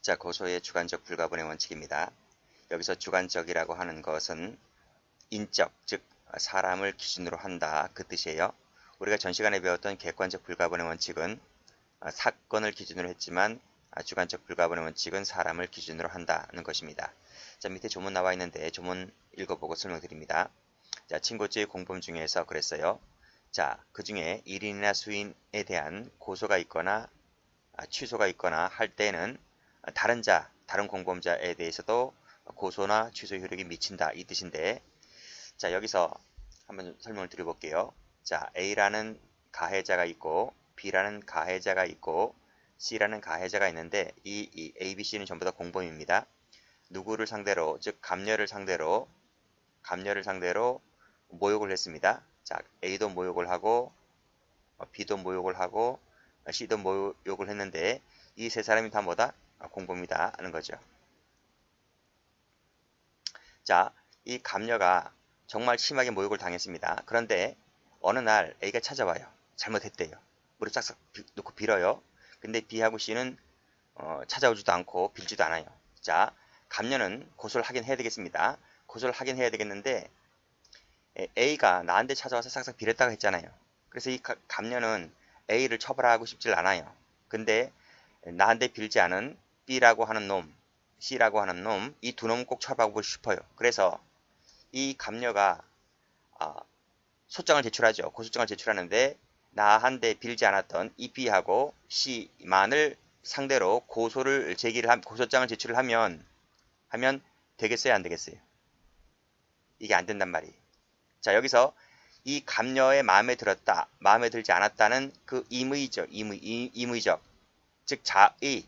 자, 고소의 주관적 불가분의 원칙입니다. 여기서 주관적이라고 하는 것은 인적, 즉 사람을 기준으로 한다 그 뜻이에요. 우리가 전 시간에 배웠던 객관적 불가분의 원칙은 사건을 기준으로 했지만 주관적 불가분의 원칙은 사람을 기준으로 한다는 것입니다. 자, 밑에 조문 나와 있는데 조문 읽어보고 설명드립니다. 자, 친고죄의 공범 중에서 그랬어요. 자, 그 중에 1인이나 수인에 대한 고소가 있거나 취소가 있거나 할 때는 다른 공범자에 대해서도 고소나 취소 효력이 미친다 이 뜻인데, 자, 여기서 한번 설명을 드려볼게요. 자, A라는 가해자가 있고 B라는 가해자가 있고 C라는 가해자가 있는데 이 A, B, C는 전부 다 공범입니다. 누구를 상대로, 즉 감녀를 상대로 모욕을 했습니다. 자, A도 모욕을 하고 B도 모욕을 하고 C도 모욕을 했는데 이 세 사람이 다 뭐다? 공범이다 하는 거죠. 자, 이 감녀가 정말 심하게 모욕을 당했습니다. 그런데 어느 날 A가 찾아와요. 잘못했대요. 무릎 싹싹 놓고 빌어요. 근데 B하고 C는 찾아오지도 않고 빌지도 않아요. 자, 감녀는 고소를 하긴 해야 되겠습니다. 고소를 하긴 해야 되겠는데 A가 나한테 찾아와서 싹싹 빌었다고 했잖아요. 그래서 이 감녀는 A를 처벌하고 싶질 않아요. 근데 나한테 빌지 않은 B라고 하는 놈, C라고 하는 놈, 이 두 놈은 꼭 처벌하고 싶어요. 그래서 이 감녀가 소장을 제출하죠. 고소장을 제출하는데 나한테 빌지 않았던 이 B하고 C만을 상대로 고소장을 제출을 하면 되겠어요, 안 되겠어요? 이게 안 된단 말이에요. 자, 여기서 이 감녀의 마음에 들었다, 마음에 들지 않았다는 그 임의적, 즉 자의,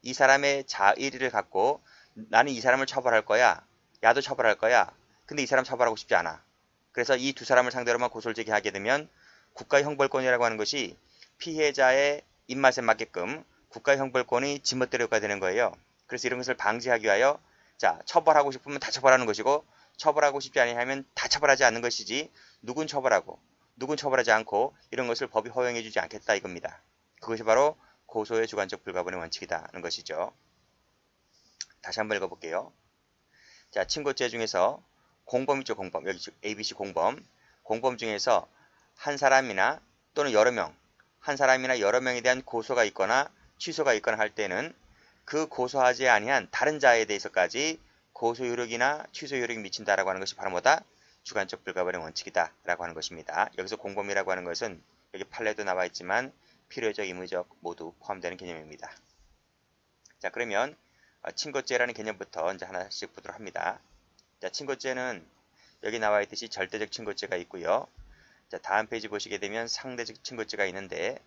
이 사람의 자의를 갖고 나는 이 사람을 처벌할 거야, 야도 처벌할 거야. 근데 이 사람 처벌하고 싶지 않아. 그래서 이 두 사람을 상대로만 고소를 제기하게 되면 국가의 형벌권이라고 하는 것이 피해자의 입맛에 맞게끔 국가의 형벌권이 지멋대로가 되는 거예요. 그래서 이런 것을 방지하기 위하여, 자, 처벌하고 싶으면 다 처벌하는 것이고 처벌하고 싶지 아니하면 다 처벌하지 않는 것이지, 누군 처벌하고 누군 처벌하지 않고 이런 것을 법이 허용해 주지 않겠다 이겁니다. 그것이 바로 고소의 주관적 불가분의 원칙이다는 것이죠. 다시 한번 읽어볼게요. 자, 친고죄 중에서 공범 있죠, 공범. 여기 ABC 공범 중에서 한 사람이나 또는 여러 명, 한 사람이나 여러 명에 대한 고소가 있거나 취소가 있거나 할 때는 그 고소하지 아니한 다른 자에 대해서까지 고소 효력이나 취소 효력이 미친다라고 하는 것이 바로 뭐다? 주관적 불가분의 원칙이다 라고 하는 것입니다. 여기서 공범이라고 하는 것은 여기 판례도 나와 있지만 필요적, 임의적 모두 포함되는 개념입니다. 자, 그러면 친고죄라는 개념부터 이제 하나씩 보도록 합니다. 자, 친고죄는 여기 나와 있듯이 절대적 친고죄가 있고요. 자, 다음 페이지 보시게 되면 상대적 친고죄가 있는데,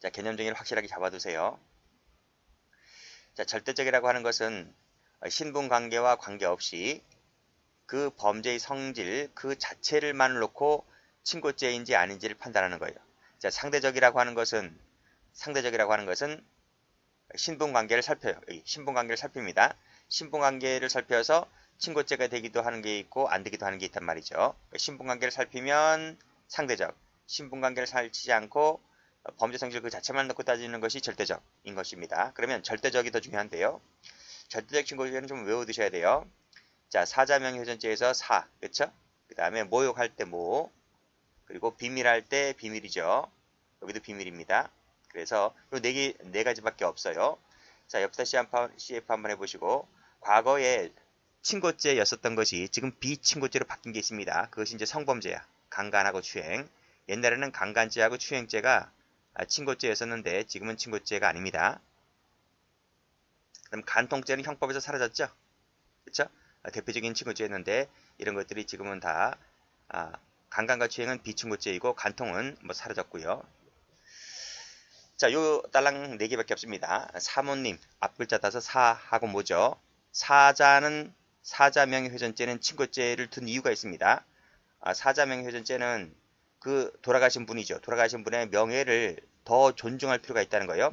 자, 개념 정의를 확실하게 잡아두세요. 자, 절대적이라고 하는 것은 신분관계와 관계없이 그 범죄의 성질 그 자체를만 놓고 친고죄인지 아닌지를 판단하는 거예요. 자, 상대적이라고 하는 것은 신분관계를 살펴요. 여기 신분관계를 살핍니다. 신분관계를 살펴서 친고죄가 되기도 하는 게 있고 안 되기도 하는 게 있단 말이죠. 신분관계를 살피면 상대적, 신분관계를 살피지 않고 범죄 성질 그 자체만 놓고 따지는 것이 절대적인 것입니다. 그러면 절대적이 더 중요한데요. 절대적 친고죄는 좀 외워두셔야 돼요. 자, 사자명예훼손죄에서 사, 그쵸? 그 다음에 모욕할 때 모, 그리고 비밀할 때 비밀이죠. 여기도 비밀입니다. 그래서 이 네 가지밖에 없어요. 자, 옆에다 CF 한번 해보시고, 과거에 친고죄였었던 것이 지금 비친고죄로 바뀐 게 있습니다. 그것이 이제 성범죄야. 강간하고 추행. 옛날에는 강간죄하고 추행죄가 친고죄였었는데 지금은 친고죄가 아닙니다. 그럼 간통죄는 형법에서 사라졌죠? 그쵸? 대표적인 친고죄였는데 이런 것들이 지금은 다 강간과 추행은 비친고죄이고 간통은 뭐 사라졌고요. 자, 요 딸랑 4개밖에 없습니다. 사모님, 앞글자 따서 사하고 뭐죠? 사자명예훼손죄는 친고죄를 둔 이유가 있습니다. 사자명예훼손죄는 그 돌아가신 분이죠. 돌아가신 분의 명예를 더 존중할 필요가 있다는 거예요.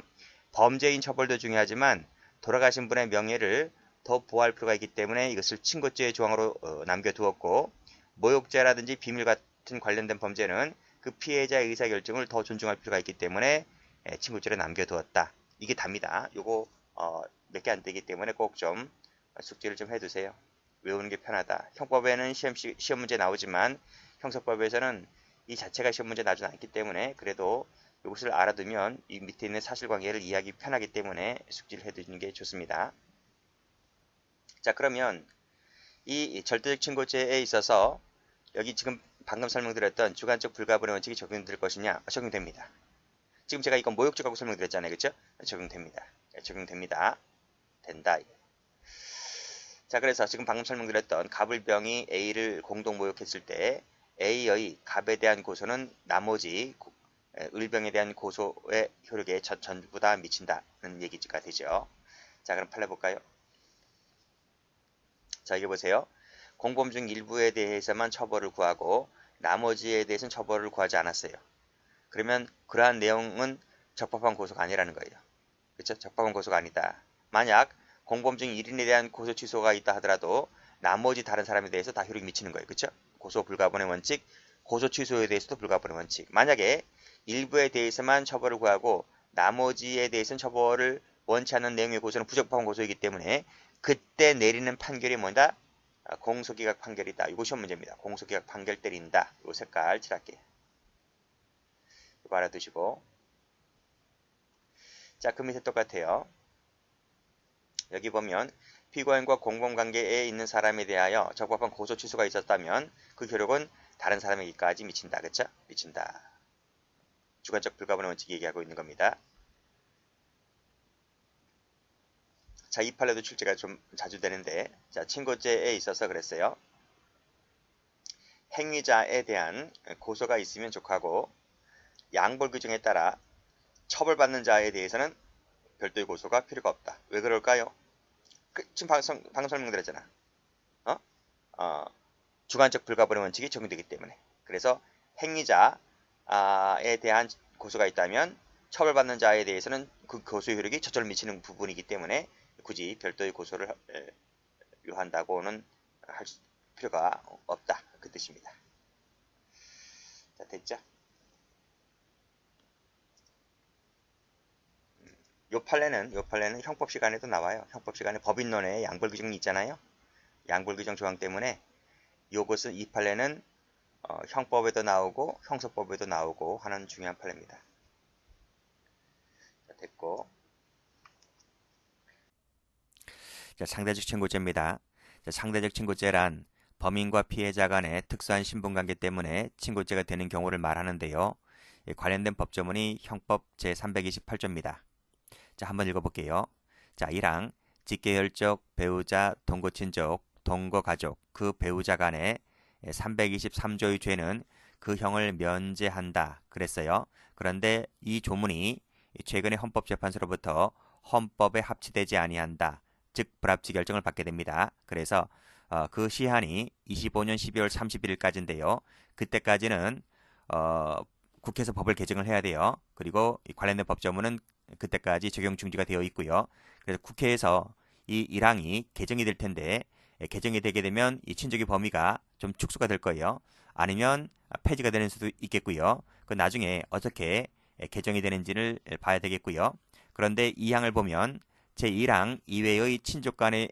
범죄인 처벌도 중요하지만 돌아가신 분의 명예를 더 보호할 필요가 있기 때문에 이것을 친고죄의 조항으로 남겨두었고, 모욕죄라든지 비밀 같은 관련된 범죄는 그 피해자의 의사결정을 더 존중할 필요가 있기 때문에 친고죄를 남겨두었다. 이게 답니다. 요거 몇 개 안 되기 때문에 꼭 좀 숙지를 좀 해두세요. 외우는 게 편하다. 형법에는 시험 문제 나오지만 형사법에서는 이 자체가 시험 문제 나오지 않기 때문에 그래도 이것을 알아두면 이 밑에 있는 사실관계를 이해하기 편하기 때문에 숙지를 해두는 게 좋습니다. 자, 그러면 이 절대적 친고죄에 있어서 여기 지금 방금 설명드렸던 주관적 불가분의 원칙이 적용될 것이냐? 적용됩니다. 지금 제가 이건 모욕죄 갖고 설명드렸잖아요. 그렇죠? 적용됩니다. 적용됩니다. 된다. 자, 그래서 지금 방금 설명드렸던 갑을병이 A를 공동 모욕했을 때 A의 갑에 대한 고소는 나머지 을병에 대한 고소의 효력에 전부 다 미친다는 얘기가 되죠. 자, 그럼 판례 볼까요? 자, 이게 보세요. 공범 중 일부에 대해서만 처벌을 구하고 나머지에 대해서는 처벌을 구하지 않았어요. 그러면 그러한 내용은 적법한 고소가 아니라는 거예요. 그렇죠? 적법한 고소가 아니다. 만약 공범 중 1인에 대한 고소 취소가 있다 하더라도 나머지 다른 사람에 대해서 다 효력이 미치는 거예요. 그렇죠? 고소 불가분의 원칙, 고소 취소에 대해서도 불가분의 원칙. 만약에 일부에 대해서만 처벌을 구하고 나머지에 대해서는 처벌을 원치 않는 내용의 고소는 부적법한 고소이기 때문에 그때 내리는 판결이 뭐다? 공소기각 판결이다. 이거 시험 문제입니다. 공소기각 판결 때린다. 이 색깔 칠할게요. 이거 알아두시고. 자, 그 밑에 똑같아요. 여기 보면 피고인과 공범관계에 있는 사람에 대하여 적법한 고소 취소가 있었다면 그 효력은 다른 사람에게까지 미친다. 그쵸? 미친다. 주관적 불가분의 원칙 얘기하고 있는 겁니다. 자, 이 판례도 출제가 좀 자주 되는데, 자, 친고죄에 있어서 그랬어요. 행위자에 대한 고소가 있으면 족하고 양벌 규정에 따라 처벌받는 자에 대해서는 별도의 고소가 필요가 없다. 왜 그럴까요? 지금 방금 설명드렸잖아. 주관적 불가분의 원칙이 적용되기 때문에. 그래서 행위자에 대한 고소가 있다면 처벌받는 자에 대해서는 그 고소의 효력이 저절로 미치는 부분이기 때문에 굳이 별도의 고소를 요한다고는 할 필요가 없다. 그 뜻입니다. 자, 됐죠? 요 판례는 형법 시간에도 나와요. 형법 시간에 법인론에 양벌 규정이 있잖아요. 양벌 규정 조항 때문에 요것은 이 판례는 형법에도 나오고 형사법에도 나오고 하는 중요한 판례입니다. 자, 됐고. 자, 상대적 친고죄입니다. 자, 상대적 친고죄란 범인과 피해자 간의 특수한 신분관계 때문에 친고죄가 되는 경우를 말하는데요. 관련된 법조문이 형법 제328조입니다. 자, 한번 읽어볼게요. 자, 1항 직계혈적, 배우자, 동거친족, 동거가족, 그 배우자 간의 323조의 죄는 그 형을 면제한다 그랬어요. 그런데 이 조문이 최근에 헌법재판소로부터 헌법에 합치되지 아니한다. 즉 불합치 결정을 받게 됩니다. 그래서 그 시한이 25년 12월 31일까지인데요. 그때까지는 국회에서 법을 개정을 해야 돼요. 그리고 관련된 법조문은 그때까지 적용 중지가 되어 있고요. 그래서 국회에서 이 1항이 개정이 될 텐데 개정이 되게 되면 이 친족의 범위가 좀 축소가 될 거예요. 아니면 폐지가 되는 수도 있겠고요. 그 나중에 어떻게 개정이 되는지를 봐야 되겠고요. 그런데 2항을 보면 제1항 이외의 친족 간의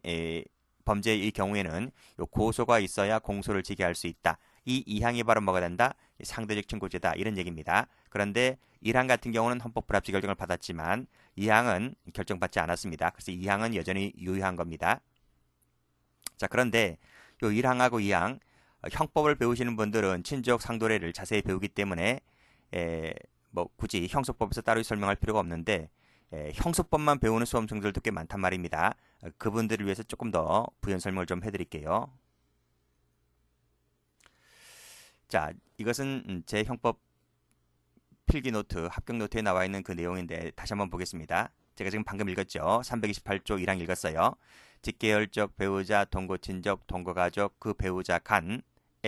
범죄의 경우에는 고소가 있어야 공소를 제기할 수 있다. 이 2항이 바로 뭐가 된다? 상대적 친고죄다. 이런 얘기입니다. 그런데 1항 같은 경우는 헌법 불합치 결정을 받았지만 2항은 결정받지 않았습니다. 그래서 2항은 여전히 유효한 겁니다. 자, 그런데 요 1항하고 2항 형법을 배우시는 분들은 친족 상도례를 자세히 배우기 때문에 뭐 굳이 형소법에서 따로 설명할 필요가 없는데 형소법만 배우는 수험생들도 꽤 많단 말입니다. 그분들을 위해서 조금 더 부연 설명을 좀 해드릴게요. 자, 이것은 제 형법 필기 노트, 합격 노트에 나와 있는 그 내용인데 다시 한번 보겠습니다. 제가 지금 방금 읽었죠. 328조 1항 읽었어요. 직계혈적, 배우자, 동거친족, 동거가족, 그 배우자 간에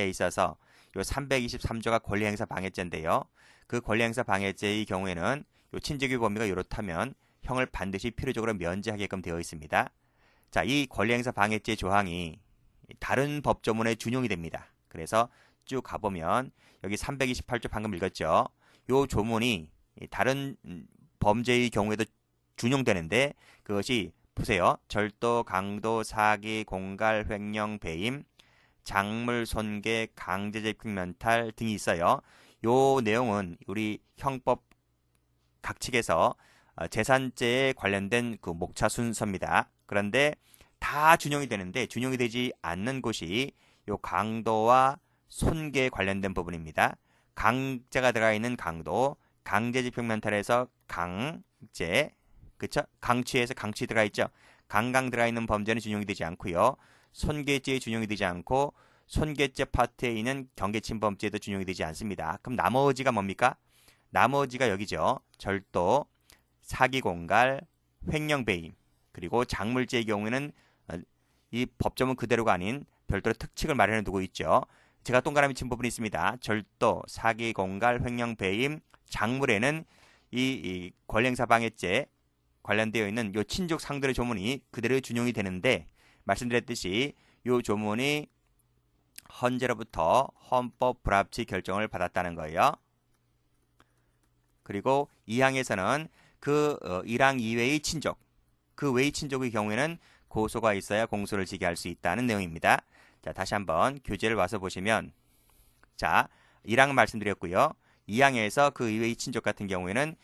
있어서 요 323조가 권리행사 방해죄인데요. 그 권리행사 방해죄의 경우에는 요 친족의 범위가 이렇다면 형을 반드시 필요적으로 면제하게끔 되어 있습니다. 자, 이 권리행사 방해죄 조항이 다른 법조문에 준용이 됩니다. 그래서 쭉 가보면 여기 328조 방금 읽었죠. 요 조문이 다른 범죄의 경우에도 준용되는데 그것이 보세요. 절도, 강도, 사기, 공갈, 횡령, 배임, 작물, 손괴, 강제집행, 면탈 등이 있어요. 요 내용은 우리 형법 각 측에서 재산죄에 관련된 그 목차 순서입니다. 그런데 다 준용이 되는데 준용이 되지 않는 곳이 요 강도와 손괴에 관련된 부분입니다. 강제가 들어가 있는 강도, 강제집행면탈에서 강제, 그쵸? 강취에서 강취 들어가 있죠. 강강 들어가 있는 범죄는 준용이 되지 않고요. 손괴죄에 준용이 되지 않고 손괴죄 파트에 있는 경계침범죄도 준용이 되지 않습니다. 그럼 나머지가 뭡니까? 나머지가 여기죠. 절도, 사기공갈, 횡령배임, 그리고 작물죄의 경우에는 이 법조문 그대로가 아닌 별도로 특칙을 마련해 두고 있죠. 제가 동그라미 친 부분이 있습니다. 절도, 사기공갈, 횡령배임, 작물에는 이 권리행사방해죄 관련되어 있는 요 친족 상들의 조문이 그대로 준용이 되는데 말씀드렸듯이 요 조문이 헌재로부터 헌법 불합치 결정을 받았다는 거예요. 그리고 2항에서는 그 1항 이외의 친족, 그 외의 친족의 경우에는 고소가 있어야 공소를 지게 할 수 있다는 내용입니다. 자, 다시 한번 교재를 와서 보시면 자, 1항 말씀드렸고요. 2항에서 그 이외의 친족 같은 경우에는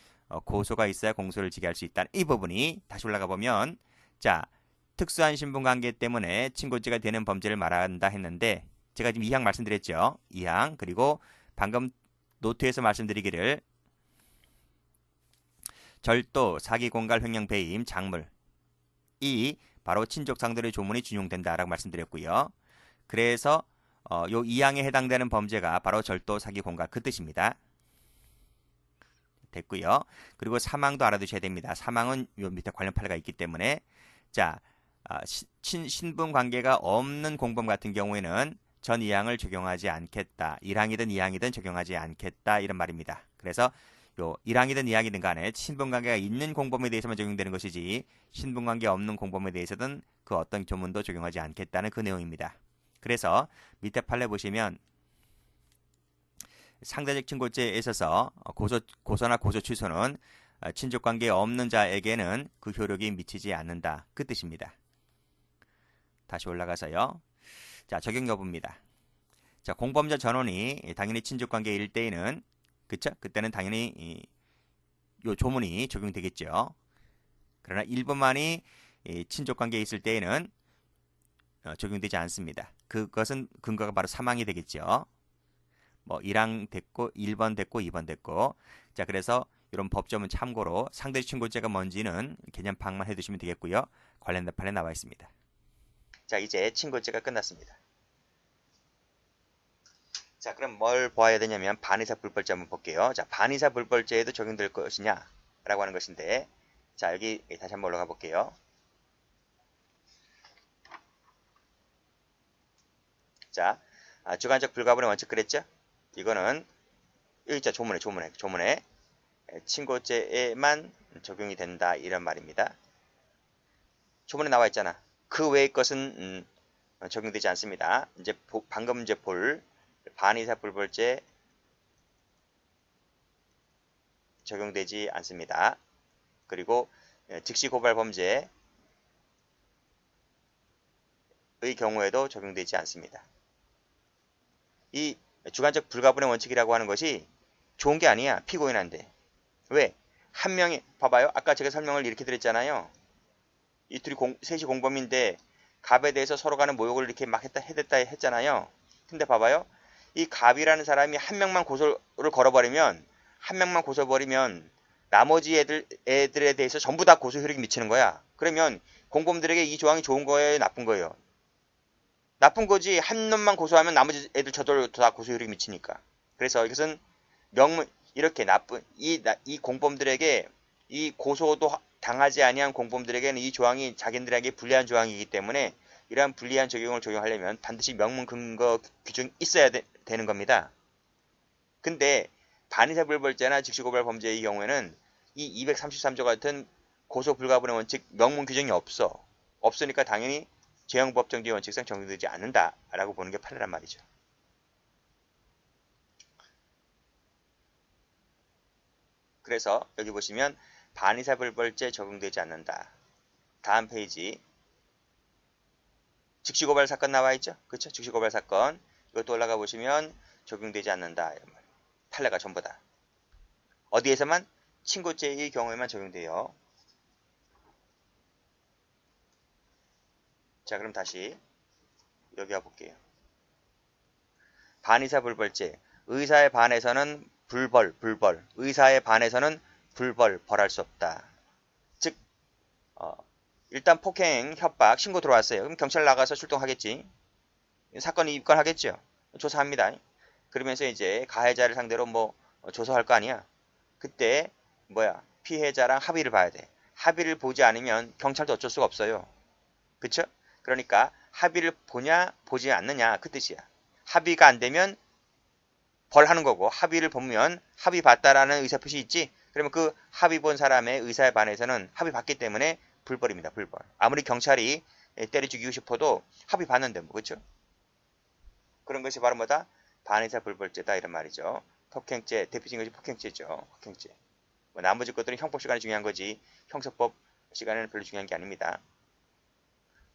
고소가 있어야 공소를 지게 할 수 있다는 이 부분이 다시 올라가 보면 자, 특수한 신분관계 때문에 친고죄가 되는 범죄를 말한다 했는데 제가 지금 2항 말씀드렸죠. 2항 그리고 방금 노트에서 말씀드리기를 절도, 사기, 공갈, 횡령, 배임, 작물 이 바로 친족 상들의 조문이 준용된다라고 말씀드렸고요. 그래서 요 2항에 해당되는 범죄가 바로 절도, 사기, 공갈 그 뜻입니다. 됐고요. 그리고 3항도 알아두셔야 됩니다. 3항은 요 밑에 관련 판례가 있기 때문에 자 신분 관계가 없는 공범 같은 경우에는 전 2항을 적용하지 않겠다. 1항이든 2항이든 적용하지 않겠다 이런 말입니다. 그래서 요 1항이든 2항이든 간에 신분관계가 있는 공범에 대해서만 적용되는 것이지 신분관계 없는 공범에 대해서는 그 어떤 조문도 적용하지 않겠다는 그 내용입니다. 그래서 밑에 판례 보시면 상대적 친고죄에 있어서 고소나 고소 취소는 친족관계 없는 자에게는 그 효력이 미치지 않는다. 그 뜻입니다. 다시 올라가서요. 자, 적용 여부입니다. 자, 공범자 전원이 당연히 친족관계일 때에는 그쵸? 그때는 당연히 요 조문이 적용되겠죠. 그러나 일부만이 친족관계에 있을 때에는 적용되지 않습니다. 그것은 근거가 바로 3항이 되겠죠. 뭐 1항 됐고 1번 됐고 2번 됐고 자 그래서 이런 법조문 참고로 상대적 친고죄가 뭔지는 개념 파악만 해두시면 되겠고요. 관련된 판례 나와 있습니다. 자 이제 친고죄가 끝났습니다. 자 그럼 뭘 봐야 되냐면 반의사 불벌죄 한번 볼게요. 자 반의사 불벌죄에도 적용될 것이냐 라고 하는 것인데 자 여기 다시 한번 올라가 볼게요. 자 주관적 불가분의 원칙 그랬죠? 이거는 여기 있죠. 조문에 친고죄에만 적용이 된다 이런 말입니다. 조문에 나와 있잖아. 그 외의 것은 적용되지 않습니다. 이제 방금 이제 볼 반의사 불벌죄 적용되지 않습니다. 그리고 즉시 고발 범죄의 경우에도 적용되지 않습니다. 이 주관적 불가분의 원칙이라고 하는 것이 좋은 게 아니야. 피고인한테. 왜? 한 명이 봐봐요. 아까 제가 설명을 이렇게 드렸잖아요. 이 셋이 공범인데 갑에 대해서 서로 간의 모욕을 이렇게 막 해댔다 했잖아요. 근데 봐봐요. 이 갑이라는 사람이 한 명만 고소를 걸어버리면 나머지 애들에 대해서 전부 다 고소 효력이 미치는 거야. 그러면 공범들에게 이 조항이 좋은 거예요? 나쁜 거예요? 나쁜 거지. 한 놈만 고소하면 나머지 애들 저절로 다 고소 효력이 미치니까. 그래서 이것은 이렇게 나쁜 이 공범들에게 이 고소도 당하지 아니한 공범들에게는 이 조항이 자기들에게 불리한 조항이기 때문에 이러한 불리한 적용을 적용하려면 반드시 명문 근거 규정이 있어야 되는 겁니다. 근데 반의사 불벌죄나 즉시고발 범죄의 경우에는 이 233조 같은 고소 불가분의 원칙 명문 규정이 없으니까 당연히 재형법정지 원칙상 적용되지 않는다라고 보는 게 판례란 말이죠. 그래서 여기 보시면 반의사불벌죄 적용되지 않는다. 다음 페이지. 즉시고발 사건 나와 있죠? 그렇죠? 즉시고발 사건. 이것도 올라가 보시면 적용되지 않는다. 이런 말. 판례가 전부 다. 어디에서만? 친고죄의 경우에만 적용돼요. 자, 그럼 다시 여기 와볼게요. 반의사불벌죄. 의사에 반해서는 불벌. 의사에 반해서는 벌할 수 없다. 즉, 일단 폭행, 협박, 신고 들어왔어요. 그럼 경찰 나가서 출동하겠지. 사건이 입건하겠죠. 조사합니다. 그러면서 이제 가해자를 상대로 뭐 조사할 거 아니야. 그때 피해자랑 합의를 봐야 돼. 합의를 보지 않으면 경찰도 어쩔 수가 없어요. 그쵸? 그러니까 합의를 보냐 보지 않느냐 그 뜻이야. 합의가 안 되면 벌하는 거고, 합의를 보면 합의 봤다라는 의사표시 있지? 그러면 그 합의 본 사람의 의사에 반해서는 합의 봤기 때문에 불벌입니다. 불벌. 아무리 경찰이 때려 죽이고 싶어도 합의 봤는데 뭐. 그쵸? 그런 것이 바로 뭐다? 반의사 불벌죄다 이런 말이죠. 폭행죄, 대표적인 것이 폭행죄죠. 폭행죄. 뭐 나머지 것들은 형법 시간이 중요한 거지 형사법 시간에는 별로 중요한 게 아닙니다.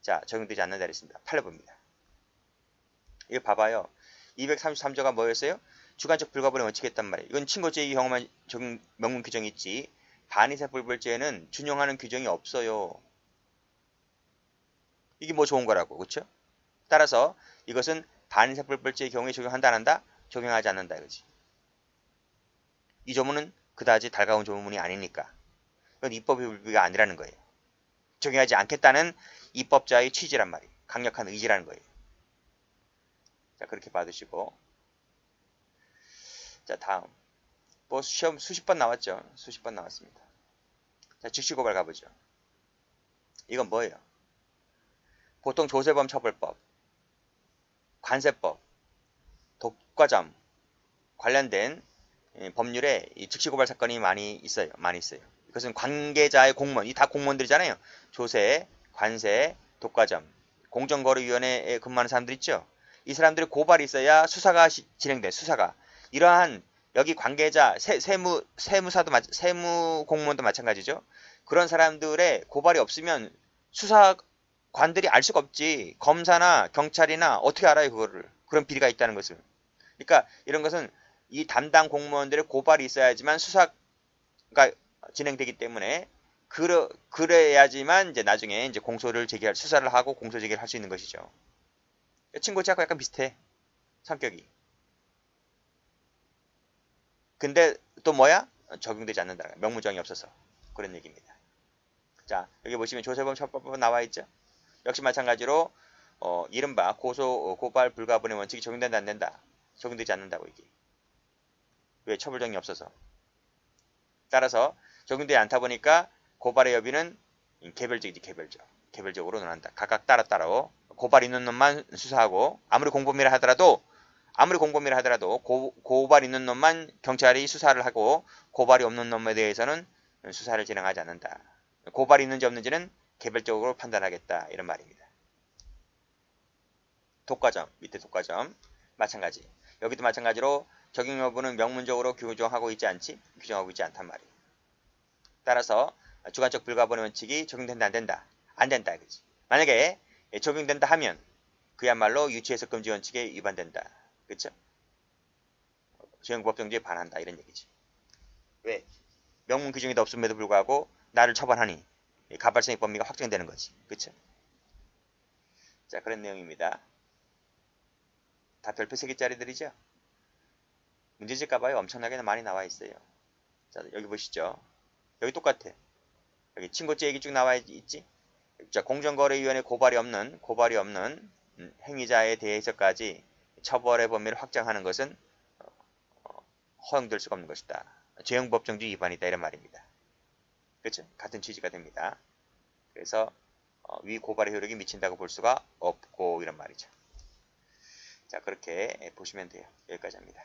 자, 적용되지 않는다 그랬습니다. 판례봅니다. 이거 봐봐요. 233조가 뭐였어요? 주관적 불가분의 원칙이 있단 말이에요. 이건 친고죄의 경우만 적용 명문 규정이 있지. 반의사 불벌죄에는 준용하는 규정이 없어요. 이게 뭐 좋은 거라고. 그렇죠? 따라서 이것은 반의사 불벌죄의 경우에 적용한다 안 한다? 적용하지 않는다 이거지. 이 조문은 그다지 달가운 조문이 아니니까. 이건 입법의 불비가 아니라는 거예요. 적용하지 않겠다는 입법자의 취지란 말이에요. 강력한 의지라는 거예요. 자, 그렇게 봐두시고. 자, 다음. 뭐 시험 수십 번 나왔죠. 수십 번 나왔습니다. 자, 즉시고발 가보죠. 이건 뭐예요? 보통 조세범 처벌법, 관세법, 독과점 관련된 법률에 이 즉시고발 사건이 많이 있어요. 이것은 관계자의 공무원, 이 다 공무원들이잖아요. 조세, 관세, 독과점, 공정거래위원회에 근무하는 사람들 있죠. 이 사람들이 고발이 있어야 수사가 진행돼. 수사가. 이러한 여기 관계자, 세무사도 세무 공무원도 마찬가지죠. 그런 사람들의 고발이 없으면 수사관들이 알 수가 없지. 검사나 경찰이나 어떻게 알아요, 그거를. 그런 비리가 있다는 것을. 그러니까 이런 것은 이 담당 공무원들의 고발이 있어야지만 수사가 진행되기 때문에 그래야지만 이제 나중에 이제 수사를 하고 공소 제기를 할 수 있는 것이죠. 친고죄하고 약간 비슷해. 성격이. 근데 또 뭐야? 적용되지 않는다. 명무정이 없어서. 그런 얘기입니다. 자, 여기 보시면 조세범 처벌법은 나와 있죠. 역시 마찬가지로 이른바 고발 불가분의 원칙이 적용된다 안 된다. 적용되지 않는다고 이게. 왜? 처벌정이 없어서. 따라서 적용되지 않다 보니까 고발의 여비는 개별적이지. 개별적으로 논한다. 각각 따로 고발 있는 놈만 수사하고 아무리 공범이라 하더라도 고발 있는 놈만 경찰이 수사를 하고 고발이 없는 놈에 대해서는 수사를 진행하지 않는다. 고발이 있는지 없는지는 개별적으로 판단하겠다. 이런 말입니다. 독과점, 밑에 독과점 마찬가지. 여기도 마찬가지로 적용 여부는 명문적으로 규정하고 있지 않단 말이에요. 따라서 주관적 불가분의 원칙이 적용된다 안 된다? 안 된다 이거지. 만약에 적용된다 하면 그야말로 유치해석 금지 원칙에 위반된다. 그렇죠? 수행법정지에 반한다 이런 얘기지. 왜? 명문 규정이 없음에도 불구하고 나를 처벌하니 가발성의 범위가 확정되는 거지. 그렇죠? 자, 그런 내용입니다. 다 별표 3개짜리들이죠? 문제집 가봐요. 엄청나게 많이 나와 있어요. 자, 여기 보시죠. 여기 똑같아. 여기 친고죄 얘기 쭉 나와 있지? 자, 공정거래위원회 고발이 없는 행위자에 대해서까지 처벌의 범위를 확장하는 것은 허용될 수가 없는 것이다. 죄형법정지 위반이다 이런 말입니다. 그렇죠? 같은 취지가 됩니다. 그래서 위 고발의 효력이 미친다고 볼 수가 없고 이런 말이죠. 자, 그렇게 보시면 돼요. 여기까지 합니다.